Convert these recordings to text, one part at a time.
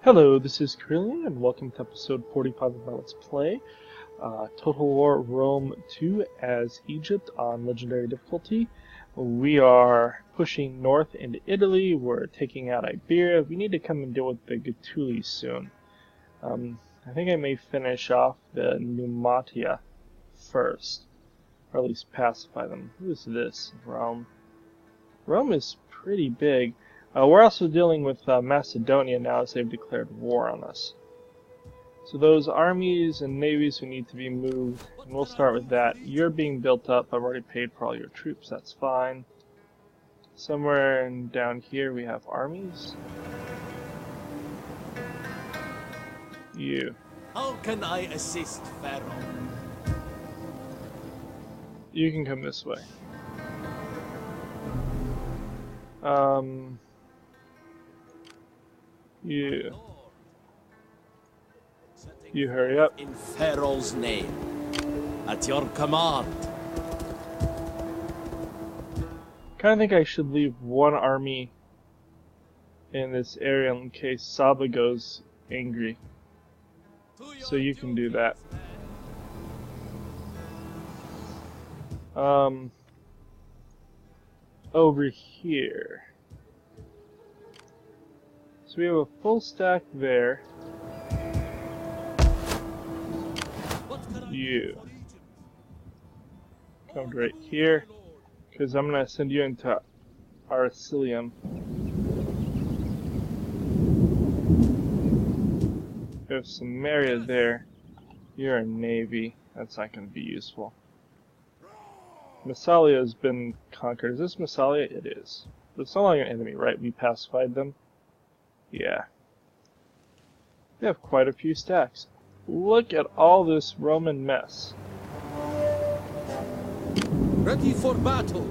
Hello, this is Carillion, and welcome to episode 45 of my Let's Play Total War Rome 2 as Egypt on Legendary difficulty. We are pushing north into Italy, we're taking out Iberia. We need to come and deal with the Gaetuli soon. I think I may finish off the Numatia first, or at least pacify them. Who is this? Rome. Rome is pretty big. We're also dealing with Macedonia now as they've declared war on us. So those armies and navies who need to be moved, and we'll start with that. You're being built up. I've already paid for all your troops. That's fine. Somewhere down here we have armies. You. How can I assist Pharaoh? You can come this way. You hurry up. In Pharaoh's name, at your command. Kind of think I should leave one army in this area in case Saba goes angry. So you can do that. Over here. So we have a full stack there. You come right here, because I'm gonna send you into Arcelium. We have Samaria there. You're a navy. That's not gonna be useful. Massalia has been conquered. Is this Massalia? It is. But it's no longer an enemy, right? We pacified them. Yeah. We have quite a few stacks. Look at all this Roman mess. Ready for battle.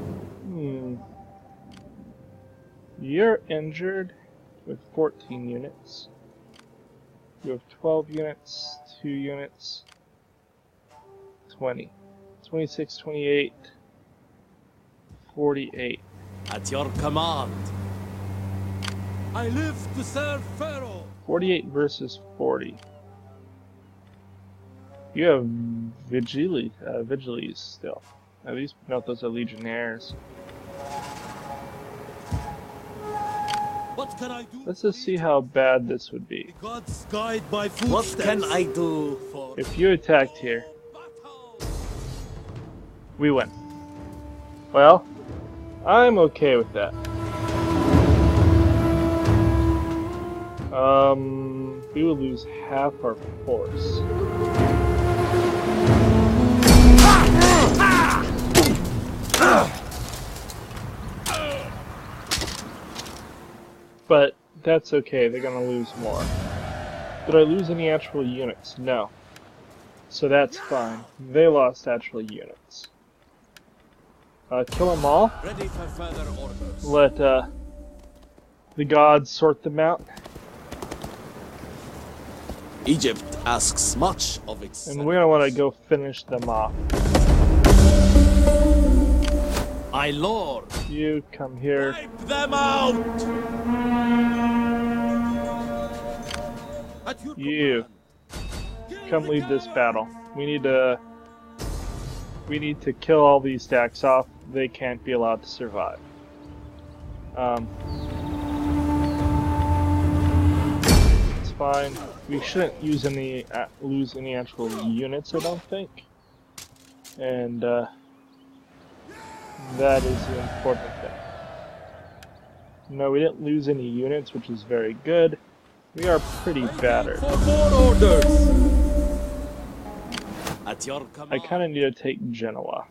You're injured with 14 units. You have 12 units, 2 units, 20, 26, 28, 48. At your command. I live to serve Pharaoh. 48 versus 40. You have Vigiles still. At least note those are legionnaires. What can I do? Let's just see how bad this would be. God's guide by footsteps. What can I do for If you attacked here, we win. Well, I'm okay with that. We will lose half our force. But that's okay, they're gonna lose more. Did I lose any actual units? No. So that's fine. They lost actual units. Kill them all. Ready for further orders. Let the gods sort them out. Egypt asks much of its. And we're gonna want to go finish them off. My lord. You come here. Wipe them out. You come lead this battle. We need to kill all these stacks off. They can't be allowed to survive. It's fine. We shouldn't lose any actual units, I don't think. And that is the important thing. No, we didn't lose any units, which is very good. We are pretty battered. For more orders. At your command. I kind of need to take Genoa.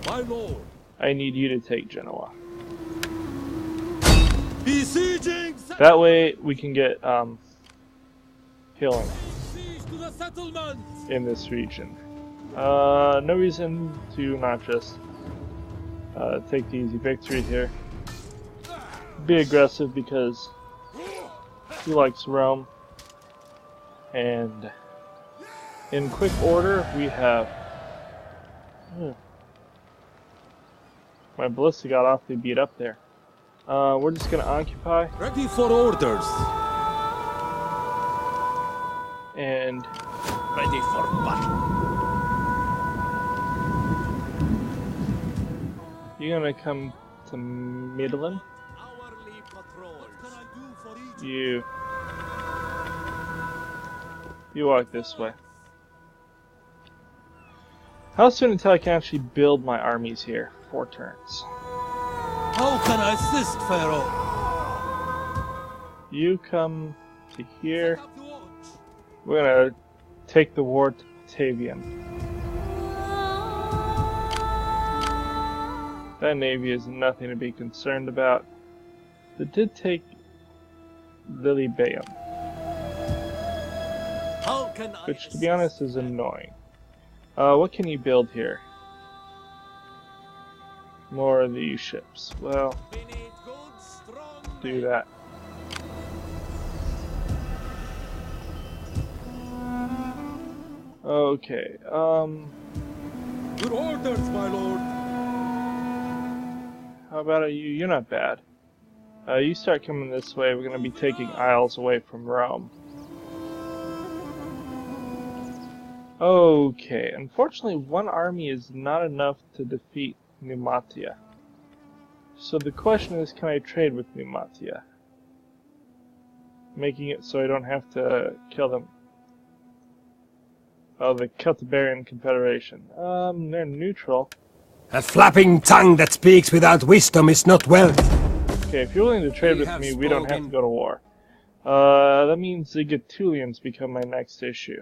My lord. I need you to take Genoa. Besieging. That way we can get healing Siege to the settlement. in this region. No reason to not just take the easy victory here. Be aggressive because he likes Rome. And in quick order we have my ballista got awfully beat up there. We're just gonna occupy Ready for orders. and Ready for battle. you're gonna come to Midland. Hourly patrols. What can I do for each? You walk this way. How soon until I can actually build my armies here? 4 turns. How can I assist, Pharaoh? You come to here. Set up the watch. We're gonna take the war to Batavian. That navy is nothing to be concerned about. It did take Lilybaeum, How can I which to be honest is annoying. What can you build here? More of these ships. Well, We need good, strong do that. Okay, Your orders, my lord. how about you? You're not bad. You start coming this way, we're gonna be taking Isles away from Rome. Okay, unfortunately one army is not enough to defeat Numatia. So the question is, can I trade with Numatia? Making it so I don't have to kill them. Oh, the Celtiberian Confederation. They're neutral. A flapping tongue that speaks without wisdom is not wealth. Okay, if you're willing to trade We with have me, we don't have to spoken. go to war. That means the Gaetulians become my next issue.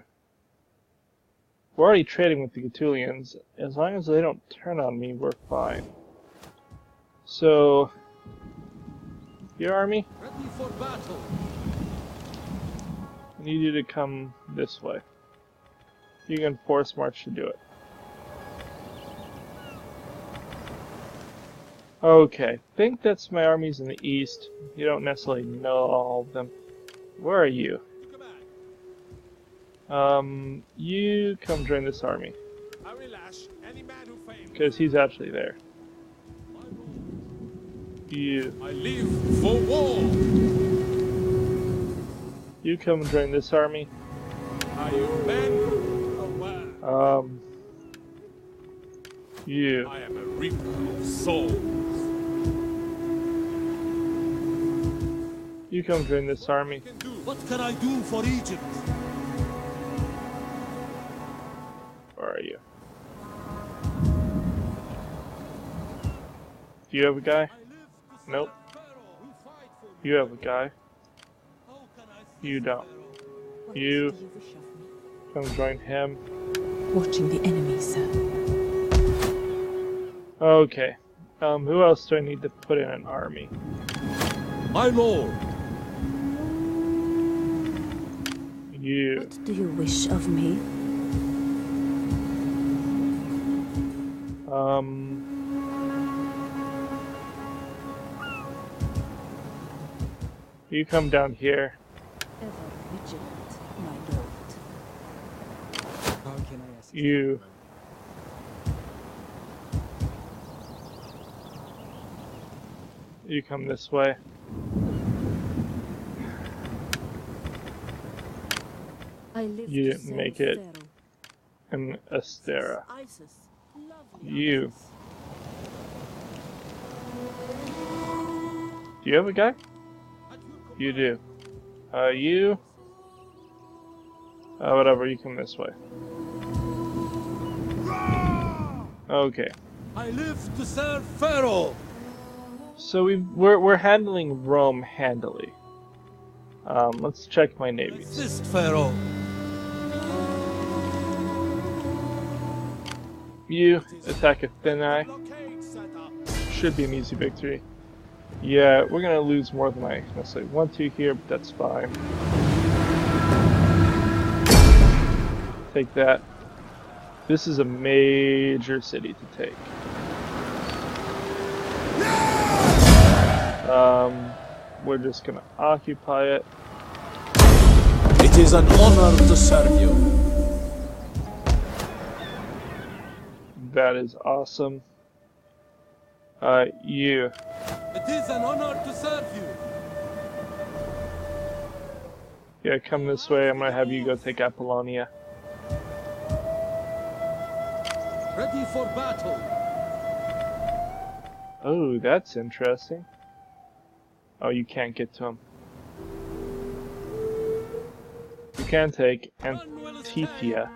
We're already trading with the Gaetulians. As long as they don't turn on me, we're fine. So, your army, Ready for battle. I need you to come this way. You can force march to do it. Okay, I think that's my armies in the east. You don't necessarily know all of them. Where are you? To command. You come join this army, I will lash any man who fails. because he's actually there. My lord. You I live for war. come and join this army. Are you men aware? You I am a reaper of souls. come join this army. What can I do for Egypt? Where are you? Do you have a guy? I live to Nope. serve Pharaoh who fight for me. You have a guy. How can I assist You don't. Pharaoh? What You- do you wish of me? Come join him. Watching the enemy, sir. Okay. Who else do I need to put in an army? My lord. You. What do you wish of me? You come down here. Ever vigilant, my lord. How can I assist? You. You come this way. I live You to serve make it. Pharaoh. And Astera. Isis, lovely You. Isis. Do you have a guy? At your command. You do. You. Whatever, you come this way. Okay. I live to serve Pharaoh. So we're handling Rome handily. Let's check my navies. Assist Pharaoh. You attack Athenae. Blockade set up. Should be an easy victory. Yeah, we're gonna lose more than I necessarily want to here, but that's fine. Take that. This is a major city to take. We're just gonna occupy it. It is an honor to serve you. That is awesome. You. It is an honor to serve you. Yeah, come this way. I'm gonna have you go take Apollonia. Ready for battle. Oh, that's interesting. Oh, you can't get to him. You can take Antithia.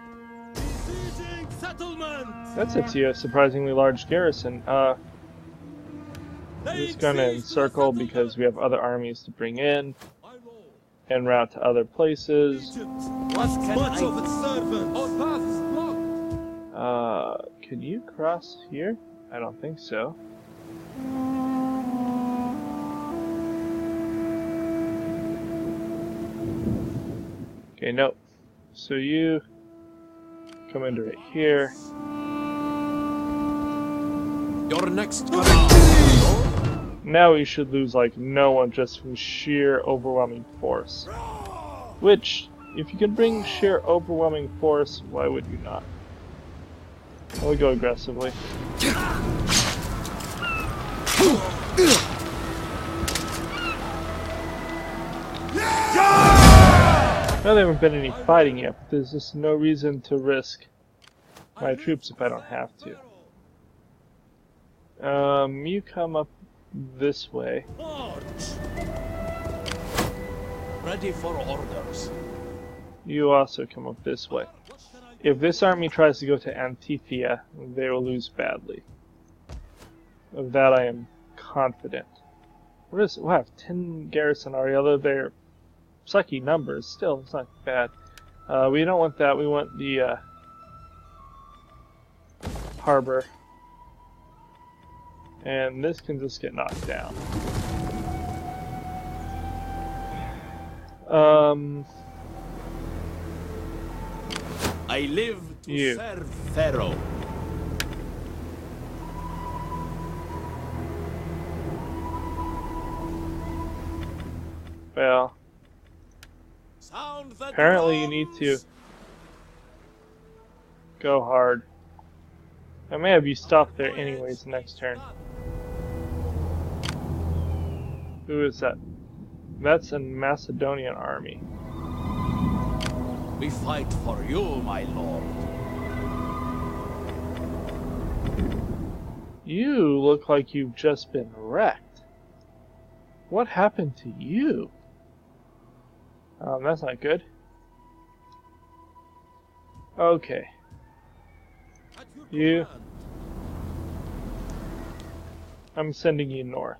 Besieging settlement. That's a surprisingly large garrison. I'm just gonna encircle because we have other armies to bring in and route to other places. Egypt. What can much of its servants? Our path is blocked. Can you cross here? I don't think so. Okay, nope. So you come into right here. Your next command. Now we should lose like no one just from sheer overwhelming force. Which, if you can bring sheer overwhelming force, why would you not? I'll go aggressively. Now there haven't been any fighting yet, but there's just no reason to risk my troops if I don't have to. You come up this way. March. Ready for orders. You also come up this way. If this army tries to go to Antithia, they will lose badly. Of that I am confident. What is it? We'll have 10 garrison already, although they're sucky numbers. Still, it's not bad. We don't want that. We want the harbor. And this can just get knocked down. I live to serve Pharaoh. Well, Sound the apparently you need drums. to go hard. I may have you stop there anyways next turn. Who is that? That's a Macedonian army. We fight for you, my lord. You look like you've just been wrecked. What happened to you? That's not good. Okay. At your You. command. I'm sending you north.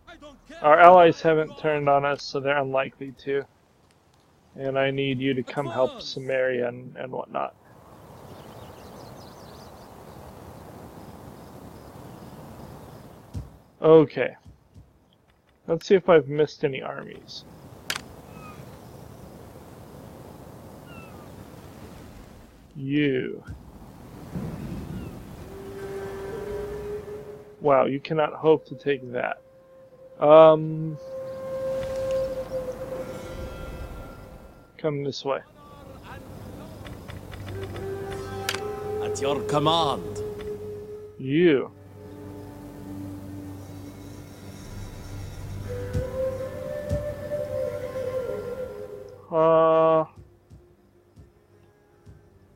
I don't care. Our allies haven't turned on us, so they're unlikely to. And I need you to come help Samaria and whatnot. Okay. Let's see if I've missed any armies. You. Wow, you cannot hope to take that. Come this way. At your command. You.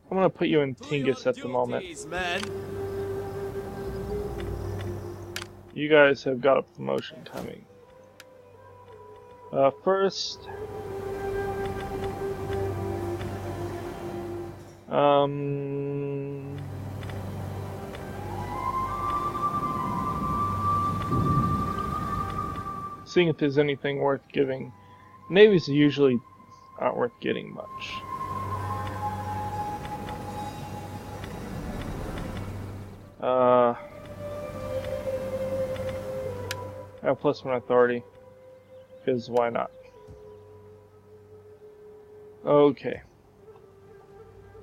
I'm gonna put you in Tingis at the moment. Duties, men. You guys have got a promotion coming. First, seeing if there's anything worth giving. Navies usually aren't worth getting much. I have +1 authority, because why not? Okay.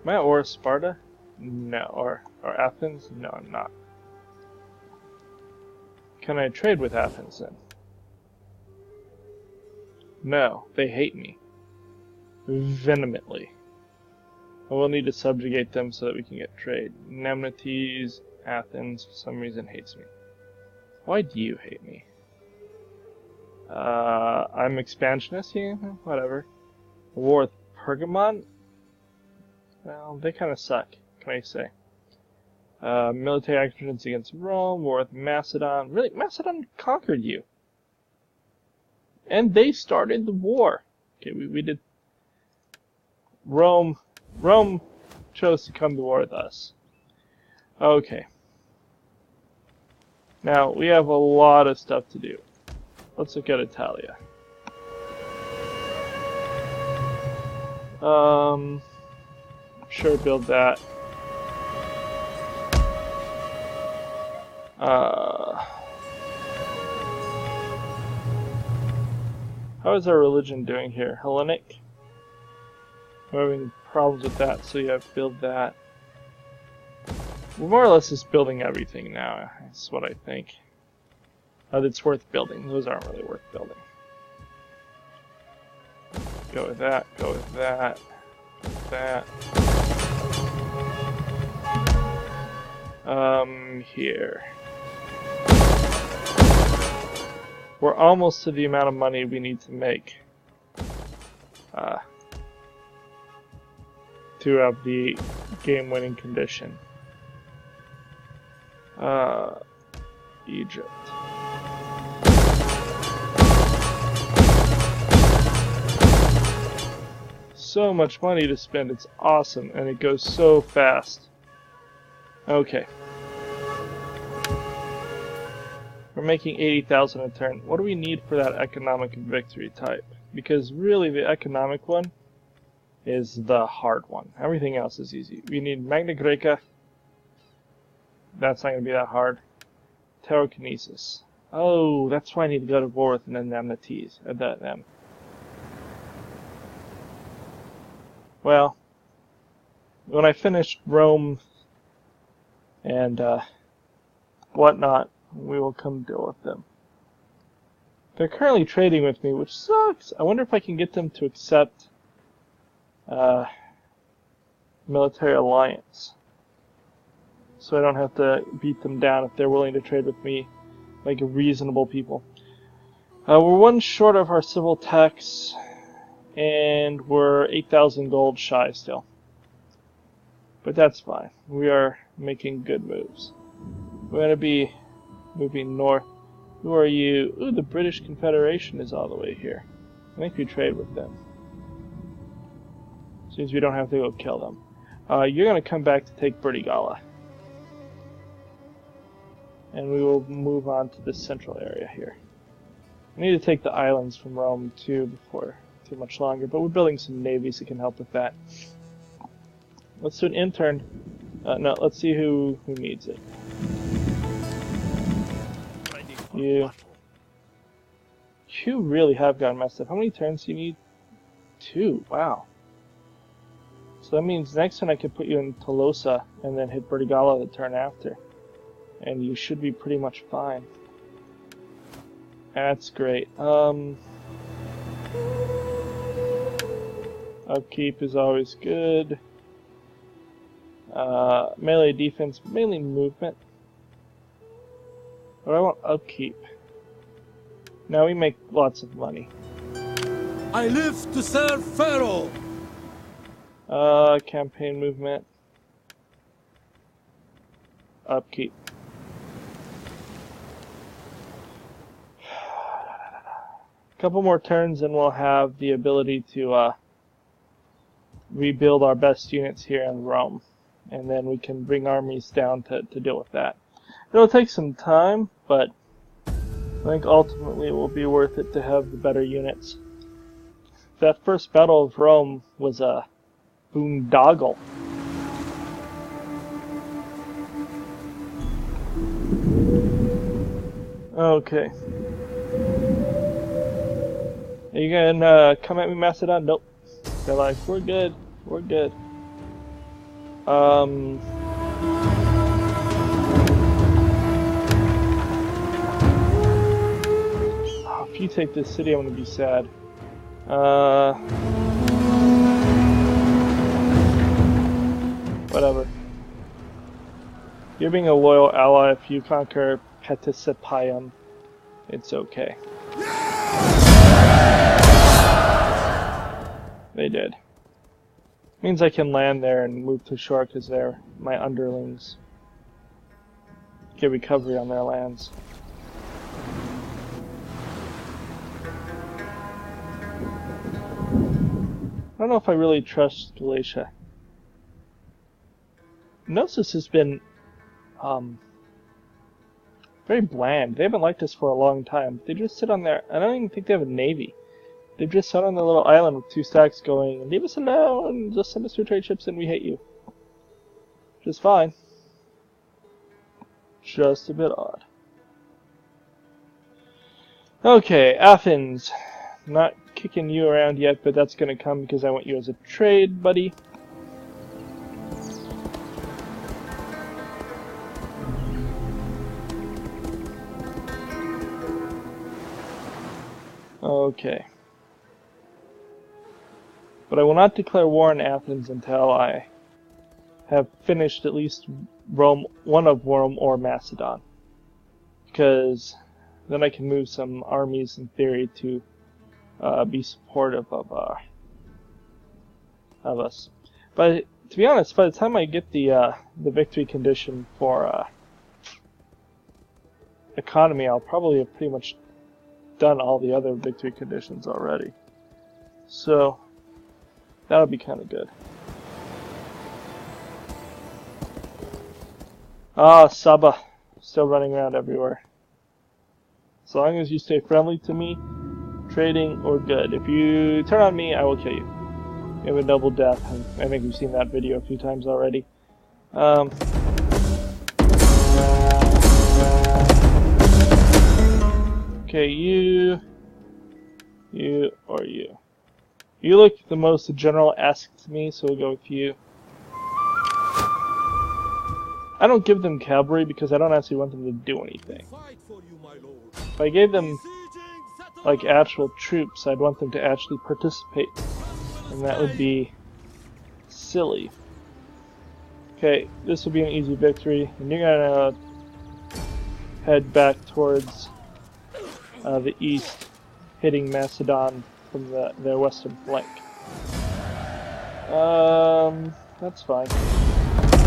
Am I at war with Sparta? No. Or Athens? No, I'm not. Can I trade with Athens then? No, they hate me. Vehemently. I will need to subjugate them so that we can get trade. Nemetes, Athens, for some reason hates me. Why do you hate me? I'm expansionist, yeah, whatever. War with Pergamon? Well, they kind of suck, can I say. Military actions against Rome, war with Macedon. Really? Macedon conquered you. And they started the war. Okay, we did... Rome chose to come to war with us. Okay. Now, we have a lot of stuff to do. Let's look at Italia. Sure, build that. How is our religion doing here? Hellenic? We're having problems with that, so yeah, build that. We're more or less just building everything now, that's what I think. That's worth building. Those aren't really worth building. Go with that, go with that, go with that. Here. We're almost to the amount of money we need to make to have the game-winning condition. Egypt. So much money to spend, it's awesome, and it goes so fast. Okay. We're making 80,000 a turn. What do we need for that economic victory type? Because really the economic one is the hard one. Everything else is easy. We need Magna Graeca. That's not going to be that hard. Terrokinesis. Oh, that's why I need to go to war with an indemnities. Them. Well, when I finish Rome and whatnot, we will come deal with them. They're currently trading with me, which sucks. I wonder if I can get them to accept military alliance, so I don't have to beat them down if they're willing to trade with me like reasonable people. We're one short of our civil tax, and we're 8,000 gold shy still. But that's fine. We are making good moves. We're going to be moving north. Who are you? Ooh, the British Confederation is all the way here. I think we trade with them. Seems we don't have to go kill them. You're going to come back to take Burdigala. And we will move on to the central area here. I need to take the islands from Rome too before too much longer, but we're building some navies that can help with that. Let's do an intern. No, let's see who needs it. You really have gotten messed up. How many turns do you need? 2. Wow. So that means next time I could put you in Tolosa and then hit Burdigala the turn after. And you should be pretty much fine. That's great. Upkeep is always good. Melee defense, mainly movement. But I want upkeep. Now we make lots of money. I live to serve Pharaoh. Campaign movement. Upkeep. Couple more turns and we'll have the ability to rebuild our best units here in Rome. And then we can bring armies down to deal with that. It'll take some time, but I think ultimately it will be worth it to have the better units. That first battle of Rome was a boondoggle. Okay. Are you gonna come at me, Macedon? Nope. They're like, we're good. We're good. If you take this city, I'm gonna be sad. Whatever. You're being a loyal ally if you conquer Paticipium, it's okay. They did. Means I can land there and move to shore because they're my underlings. Get recovery on their lands. I don't know if I really trust Galatia. Gnosis has been very bland. They haven't liked us for a long time. They just sit on there. I don't even think they have a navy. They've just sat on their little island with 2 stacks going, leave us alone, just send us 2 trade ships and we hate you. Which is fine. Just a bit odd. Okay, Athens. Not kicking you around yet, but that's going to come because I want you as a trade buddy. Okay. But I will not declare war on Athens until I have finished at least Rome, one of Rome or Macedon. Because then I can move some armies in theory to be supportive of us. But to be honest, by the time I get the victory condition for economy, I'll probably have pretty much done all the other victory conditions already. So that'll be kind of good. Ah, Saba, still running around everywhere. As long as you stay friendly to me, trading, we're good. If you turn on me, I will kill you. You have a double death, and I think we've seen that video a few times already. Okay, you, or you. You look the most general-esque to me, so we'll go with you. I don't give them cavalry because I don't actually want them to do anything. If I gave them like actual troops, I'd want them to actually participate, and that would be silly. Okay, this will be an easy victory, and you're gonna head back towards the east, hitting Macedon from their western flank. That's fine.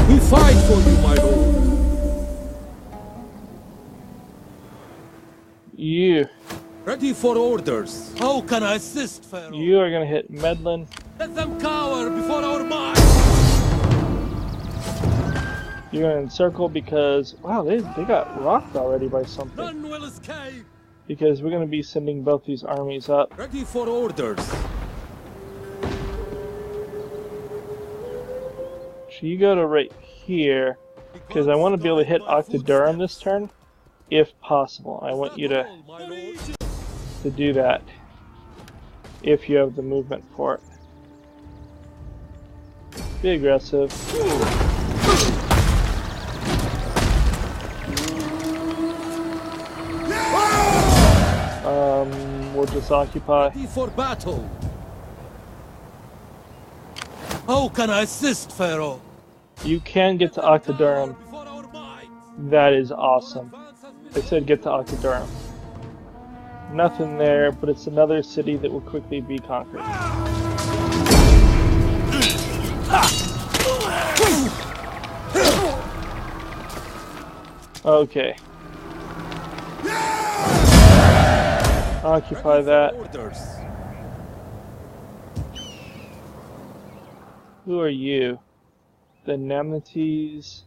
We fight for you, my lord. You. Ready for orders. How can I assist, Pharaoh? You are gonna hit Medlin. Let them cower before our might. You're gonna encircle because wow, they got rocked already by something. None will escape. Because we're gonna be sending both these armies up. Ready for orders. So you go to right here because I want to be able to hit Octodurum this turn, if possible. I want you to do that if you have the movement for it. Be aggressive. We'll just occupy. Ready for battle. How can I assist, Pharaoh? You can get to Octodurum. That is awesome. They said get to Octodurum. Nothing there, but it's another city that will quickly be conquered. Okay. Occupy that. Who are you? The Nemetes.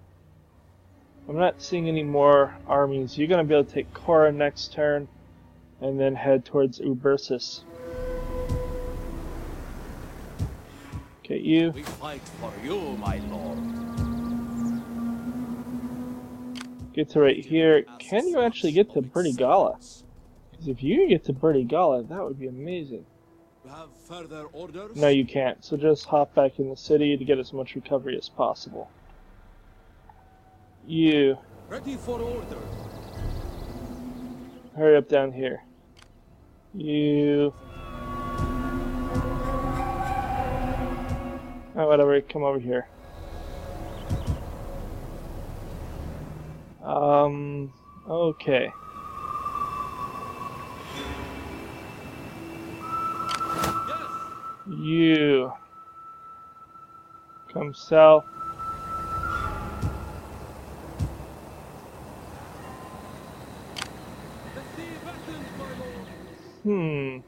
I'm not seeing any more armies. You're going to be able to take Cora next turn and then head towards Ubersus. Okay, you. We fight for you, my lord. Get to right here. Can you actually get to Burdigala? Because if you get to Burdigala, that would be amazing. You have further orders? No, you can't. So just hop back in the city to get as much recovery as possible. You. Ready for orders. Hurry up down here. You. Oh, whatever. Come over here. Okay. Yes. You come south. The sea beckons, my lord.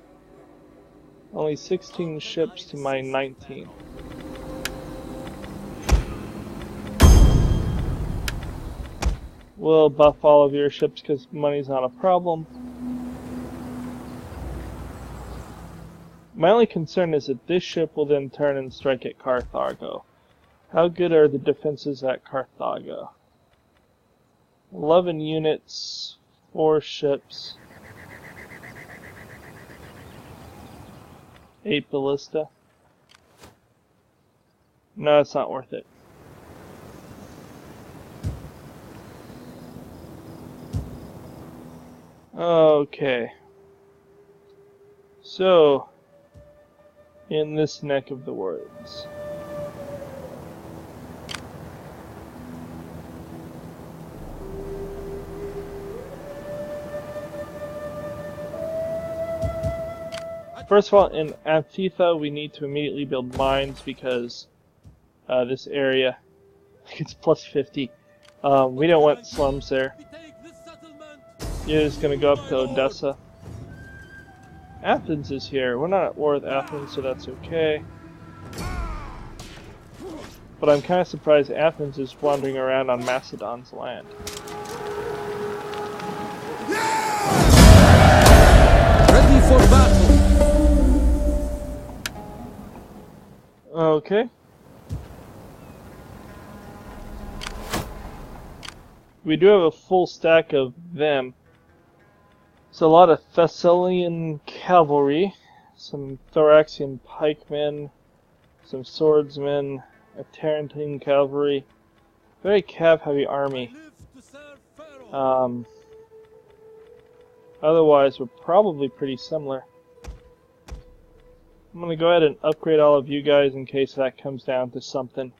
Only 16 ships to my 19. We'll buff all of your ships because money's not a problem. My only concern is that this ship will then turn and strike at Carthago. How good are the defenses at Carthago? 11 units, 4 ships, 8 ballista. No, it's not worth it. Okay. So, in this neck of the woods. First of all, in Amphitha, we need to immediately build mines because this area, it's plus 50. We don't want slums there. We take this settlement. You're just gonna go up to Odessa. Athens is here. We're not at war with Athens, so that's okay. But I'm kind of surprised Athens is wandering around on Macedon's land. Ready for battle. Okay. We do have a full stack of them. It's a lot of Thessalian cavalry, some Thoracian pikemen, some swordsmen, a Tarentine cavalry. Very cav-heavy army. I live to serve Pharaoh. Otherwise, we're probably pretty similar. I'm going to go ahead and upgrade all of you guys in case that comes down to something.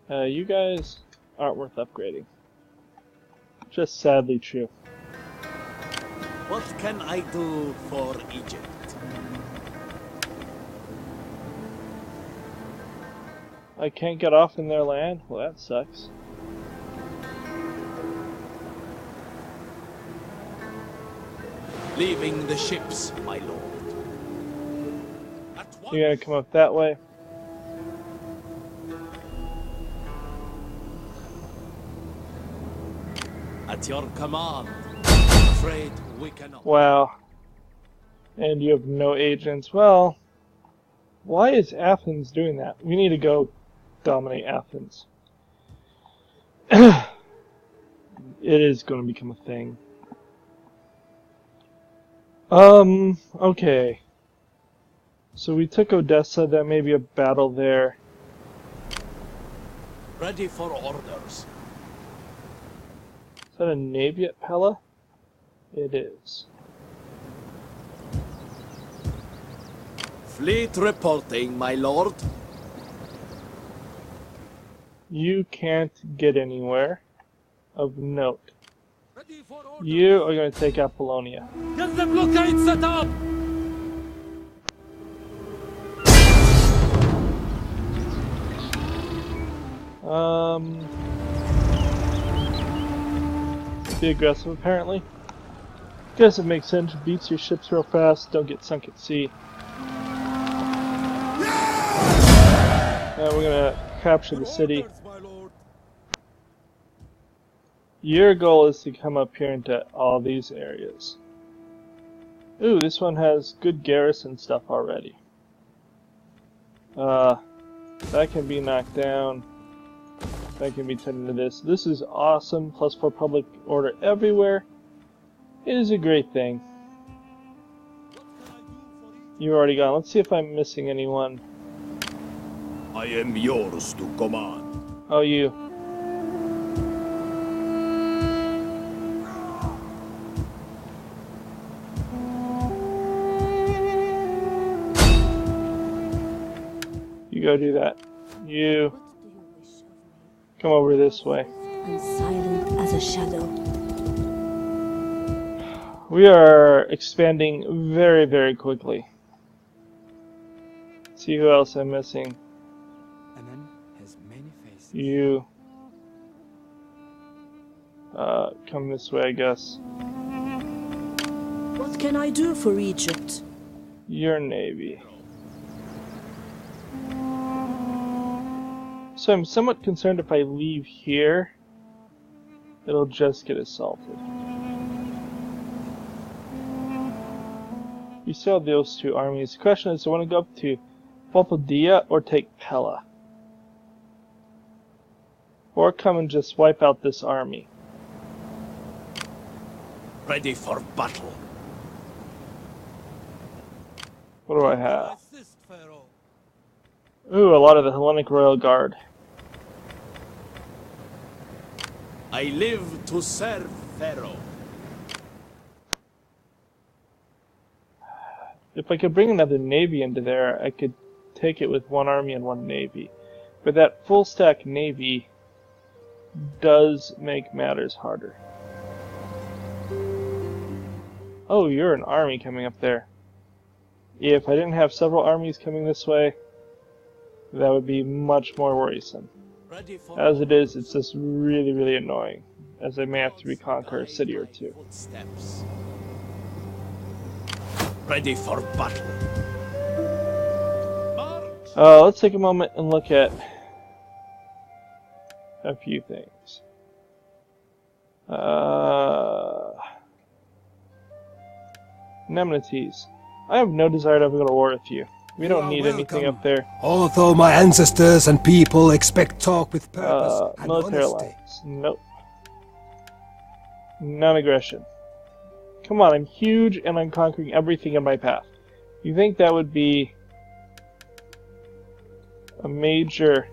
You guys aren't worth upgrading. Just sadly true. What can I do for Egypt? I can't get off in their land? Well, that sucks. Leaving the ships, my lord. At once. You're going to come up that way. At your command. Afraid we cannot. Wow. And you have no agents. Well, why is Athens doing that? We need to go dominate Athens. It is going to become a thing. Okay. So we took Odessa, there may be a battle there. Ready for orders. Is that a navy at Pella? It is. Fleet reporting, my lord. You can't get anywhere of note. Ready for orders. You are going to take Apollonia. Get the blockade set up! Be aggressive apparently. Guess it makes sense. Beats your ships real fast, don't get sunk at sea. We're gonna capture the city. Orders, my lord. Your goal is to come up here into all these areas. Ooh, this one has good garrison stuff already. That can be knocked down. That can be turned into this. This is awesome. +4 public order everywhere. It is a great thing. What can I do for you? You're already gone. Let's see if I'm missing anyone. I am yours to command. Oh, you. You go do that. You What do you wish of me? come over this way. I'm silent as a shadow. We are expanding very, very quickly. See who else I'm missing. Anan has many faces. You. Come this way, I guess. What can I do for Egypt? Your navy. So I'm somewhat concerned if I leave here, it'll just get assaulted. We saw those two armies. The question is, do I want to go up to Photodia or take Pella? Or come and just wipe out this army? Ready for battle. What do I have? Assist, Pharaoh. Ooh, a lot of the Hellenic Royal Guard. I live to serve Pharaoh. If I could bring another navy into there, I could take it with one army and one navy. But that full stack navy does make matters harder. Oh, you're an army coming up there. If I didn't have several armies coming this way, that would be much more worrisome. Ready for As it is, it's just really, really annoying, as I may have to reconquer a city or two. footsteps. Ready for battle. March. Let's take a moment and look at a few things. Amenities. I have no desire to ever go to war with you. We don't need anything up there. Although my ancestors and people expect talk with purpose and Military honesty. alliance. Nope. Non-aggression. Come on, I'm huge and I'm conquering everything in my path. You think that would be a major...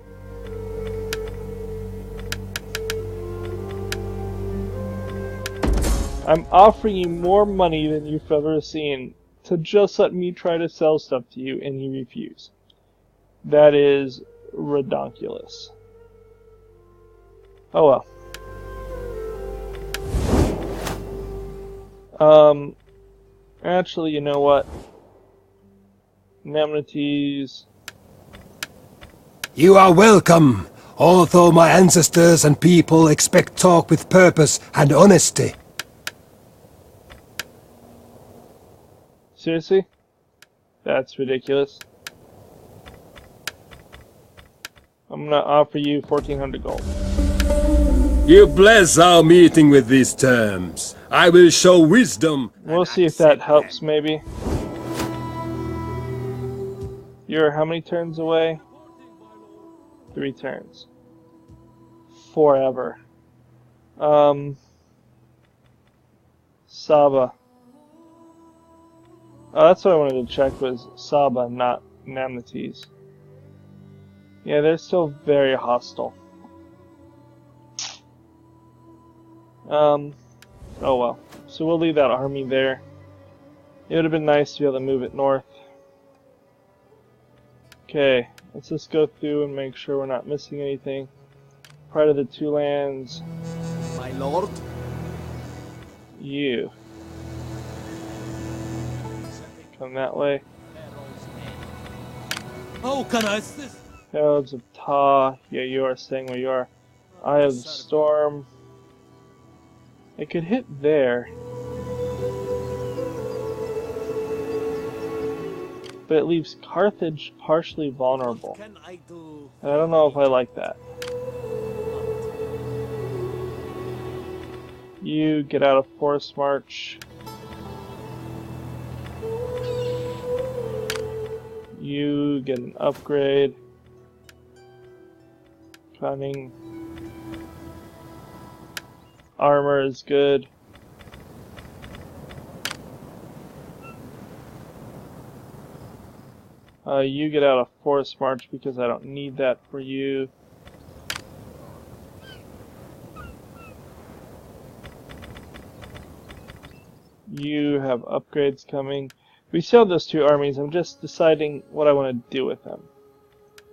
I'm offering you more money than you've ever seen to just let me try to sell stuff to you and you refuse. That is redonkulous. Oh well. Actually, you know what? Amenities. You are welcome, although my ancestors and people expect talk with purpose and honesty. Seriously? That's ridiculous. I'm gonna offer you 1400 gold. You bless our meeting with these terms. I will show wisdom. We'll see if that helps, maybe. You're how many turns away? 3 turns. Forever. Saba. Oh, that's what I wanted to check was Saba, not Namnetes. Yeah, they're still very hostile. Oh well. So we'll leave that army there. It would have been nice to be able to move it north. Okay, let's just go through and make sure we're not missing anything. Pride of the Two Lands. My lord. You. Come that way. How can I assist? Heralds of Ta. Yeah, you are staying where you are. Eye of the Storm. I could hit there. But it leaves Carthage partially vulnerable. Can I do? And I don't know if I like that. You get out of Forest March. You get an upgrade. Cunning. Armor is good. You get out of Forest March because I don't need that for you. You have upgrades coming. We still have those 2 armies. I'm just deciding what I want to do with them.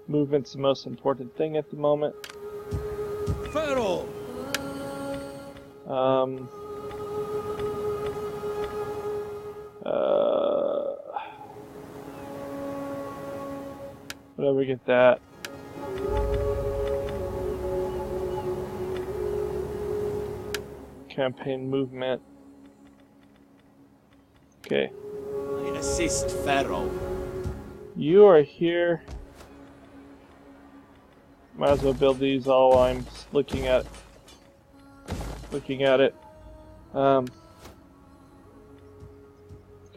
Movement's the most important thing at the moment. Pharaoh. Whatever, get that. Campaign movement. Okay. I assist Pharaoh. You are here. Might as well build these all while I'm looking at it. Can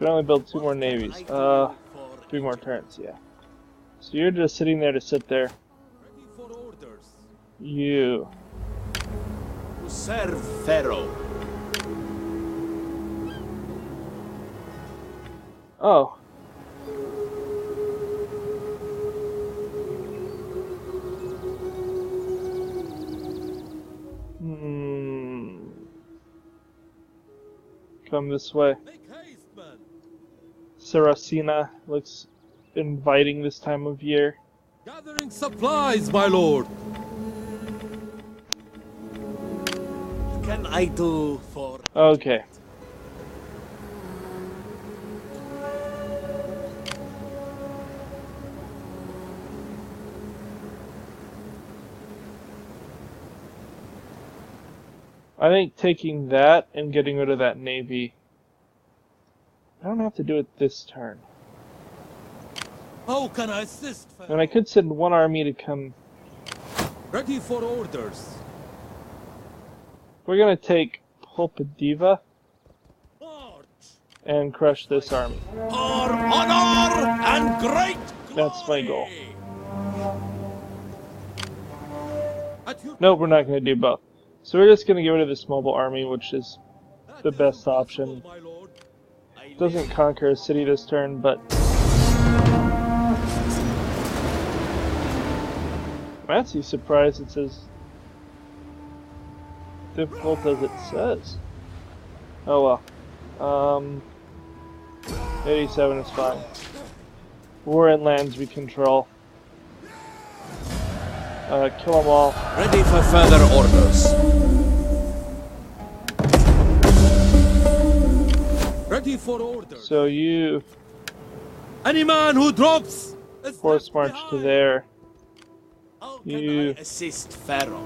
only build 2 more navies. 3 more turns, yeah. So you're just sitting there to sit there. Ready for orders. You. To serve Pharaoh. Oh. Come this way. Make haste, man. Saracina looks inviting this time of year. Gathering supplies, my lord. What can I do for... Okay. I think taking that and getting rid of that navy. I don't have to do it this turn. How can I assist, Pharaoh? And I could send 1 army to come. Ready for orders. We're gonna take Pulpadiva March. and crush this army. For honor and great glory. That's my goal. At your Nope, we're not gonna do both. So we're just gonna get rid of this mobile army, which is That the is best impossible, option. my lord. I Doesn't live. conquer a city this turn, but I'm actually surprised it's as difficult as it says. Oh well. 87 is fine. We're in lands we control. Kill them all. Ready for further orders. Ready for orders. So you Any man who drops is force left march to behind. there. How can You- I assist Pharaoh?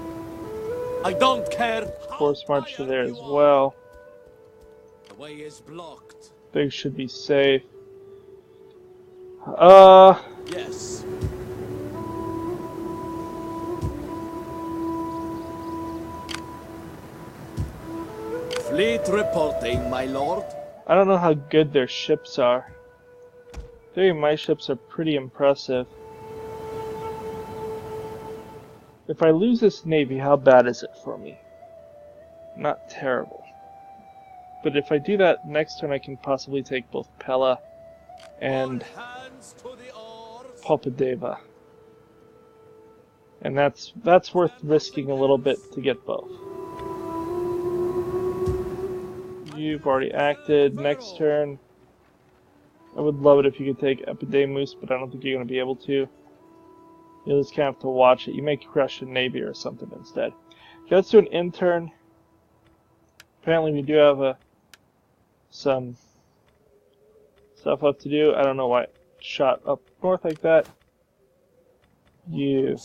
I don't care. how Force march to tired there you as are. well. The way is blocked. They should be safe. Yes. Fleet reporting, my lord. I don't know how good their ships are. I think my ships are pretty impressive. If I lose this navy, how bad is it for me? Not terrible. But if I do that next turn, I can possibly take both Pella and All hands to the oars. Pulpadeva. And that's worth risking a little bit to get both. You've already acted. Next turn, I would love it if you could take Epidamus, but I don't think you're going to be able to. You'll just kind of have to watch it. You may crush a navy or something instead. Okay, let's do an intern. Apparently we do have some stuff left to do. I don't know why it shot up north like that. You.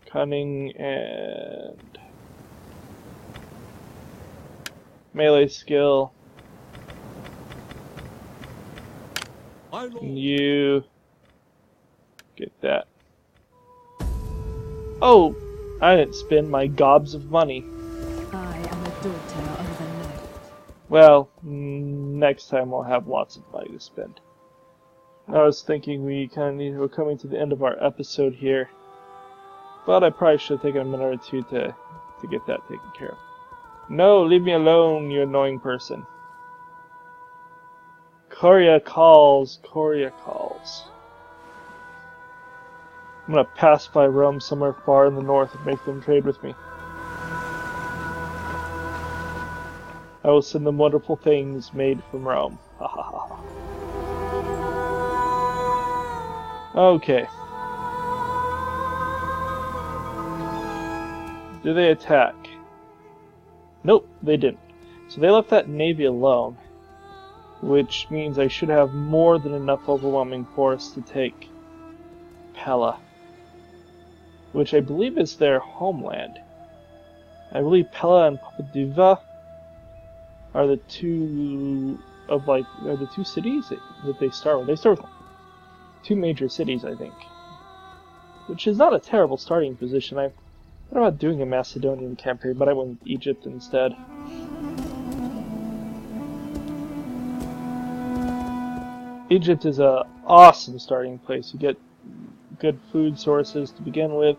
Cunning and melee skill. My lord. And you get that. Oh, I didn't spend my gobs of money. I am a daughter of the night. Well, next time we'll have lots of money to spend. I was thinking we're coming to the end of our episode here. But I probably should have taken a minute or two to get that taken care of. No, leave me alone, you annoying person. Coria calls. Coria calls. I'm gonna pacify Rome somewhere far in the north and make them trade with me. I will send them wonderful things made from Rome. Ha ha ha ha. Okay. Do they attack? Nope, they didn't. So they left that navy alone. which means I should have more than enough overwhelming force to take Pella, which I believe is their homeland. I believe Pella and Papaduva are the two cities that they start with. They start with 2 major cities, I think, which is not a terrible starting position. I thought about doing a Macedonian campaign, but I went with Egypt instead. Egypt is an awesome starting place. You get good food sources to begin with.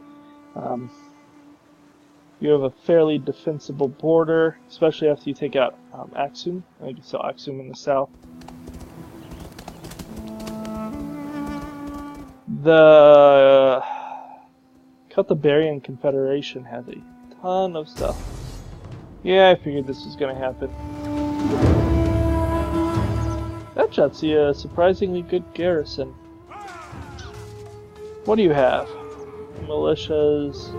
You have a fairly defensible border, especially after you take out Aksum. I think you saw Aksum in the south. The Celtiberian Confederation has a ton of stuff. Yeah, I figured this was going to happen. That Jotzi a surprisingly good garrison. What do you have? Militias.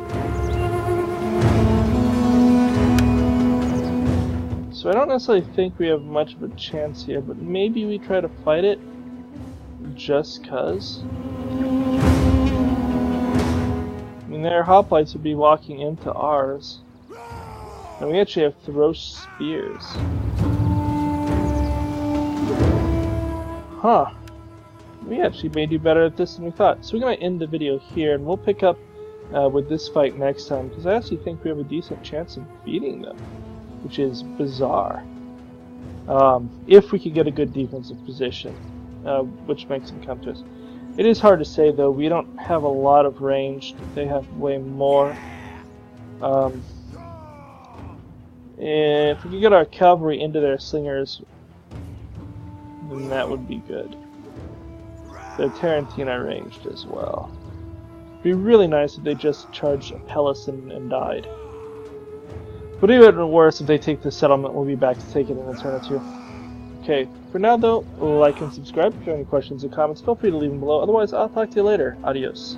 So I don't necessarily think we have much of a chance here, but maybe we try to fight it just cause. I mean, their hoplites would be walking into ours. And we actually have throw spears. Huh. We actually may do better at this than we thought. So we're going to end the video here, and we'll pick up with this fight next time, because I actually think we have a decent chance of beating them, which is bizarre. If we could get a good defensive position, which makes them come to us. It is hard to say, though. We don't have a lot of range. They have way more. If we could get our cavalry into their slingers, then that would be good. The Tarentina ranged as well. It'd be really nice if they just charged Apelles and died. But even worse, if they take the settlement, we'll be back to take it in a turn or 2. Okay, for now though, like and subscribe. If you have any questions or comments, feel free to leave them below. Otherwise, I'll talk to you later. Adios.